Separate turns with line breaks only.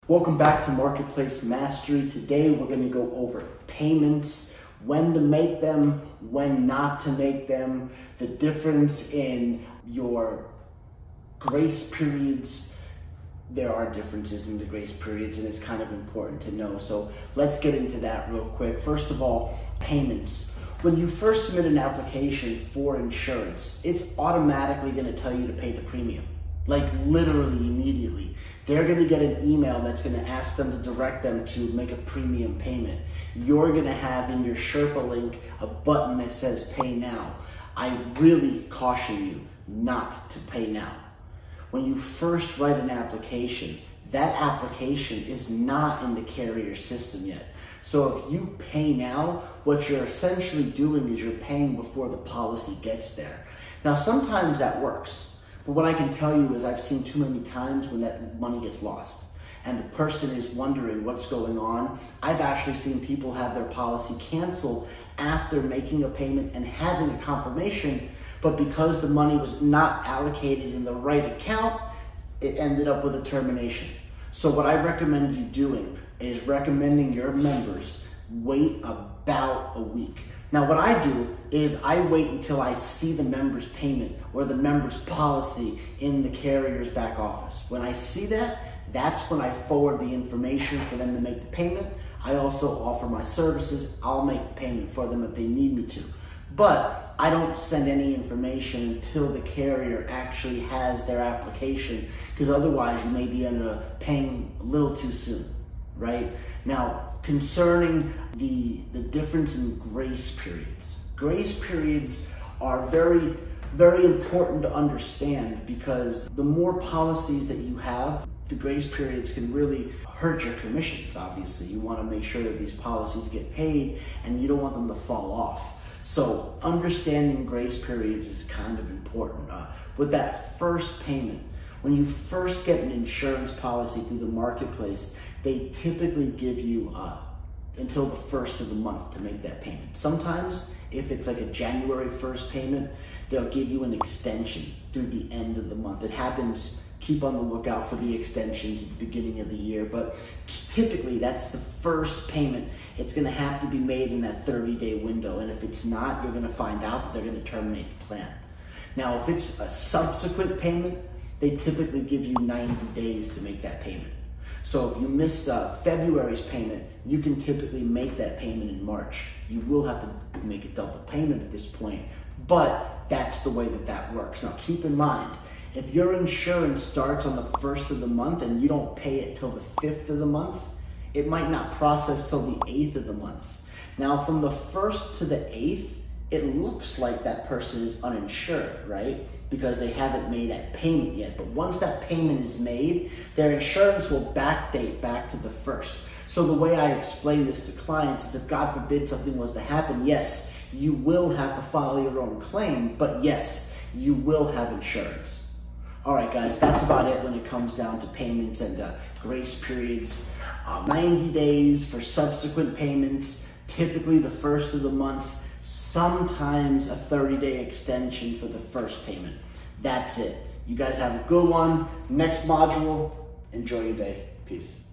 Welcome back to Marketplace Mastery. Today we're going to go over payments, when to make them, when not to make them, the difference in your grace periods. There are differences in the grace periods and it's kind of important to know. So let's get into that real quick. First of all, payments. When you first submit an application for insurance, it's automatically going to tell you to pay the premium. Like literally immediately. They're going to get an email that's going to ask them to direct them to make a premium payment. You're going to have in your Sherpa link a button that says pay now. I really caution you not to pay now. When you first write an application, that application is not in the carrier system yet. So if you pay now, what you're essentially doing is you're paying before the policy gets there. Now sometimes that works. But what I can tell you is I've seen too many times when that money gets lost and the person is wondering what's going on. I've actually seen people have their policy canceled after making a payment and having a confirmation, but because the money was not allocated in the right account, it ended up with a termination. So what I recommend you doing is recommending your members wait about a week. Now what I do is I wait until I see the member's payment or the member's policy in the carrier's back office. When I see that, that's when I forward the information for them to make the payment. I also offer my services. I'll make the payment for them if they need me to. But I don't send any information until the carrier actually has their application, because otherwise you may be paying a little too soon, right? Now, concerning the difference in grace periods. Grace periods are very, very important to understand, because the more policies that you have, the grace periods can really hurt your commissions. Obviously, you want to make sure that these policies get paid and you don't want them to fall off. So understanding grace periods is kind of important. With that first payment, when you first get an insurance policy through the marketplace, they typically give you until the first of the month to make that payment. Sometimes, if it's like a January 1st payment, they'll give you an extension through the end of the month. It happens. Keep on the lookout for the extensions at the beginning of the year, but typically that's the first payment. It's going to have to be made in that 30-day window, and if it's not, you're going to find out that they're going to terminate the plan. Now, if it's a subsequent payment, they typically give you 90 days to make that payment. So if you miss February's payment, you can typically make that payment in March. You will have to make a double payment at this point, but that's the way that works. Now keep in mind, if your insurance starts on the 1st of the month and you don't pay it till the 5th of the month, it might not process till the 8th of the month. Now from the 1st to the 8th, it looks like that person is uninsured, right? Because they haven't made that payment yet. But once that payment is made, their insurance will backdate back to the 1st. So the way I explain this to clients is, if God forbid something was to happen, yes, you will have to file your own claim, but yes, you will have insurance. All right, guys, that's about it when it comes down to payments and grace periods. 90 days for subsequent payments, typically the 1st of the month, sometimes a 30-day extension for the first payment. That's it. You guys have a good one. Next module, enjoy your day. Peace.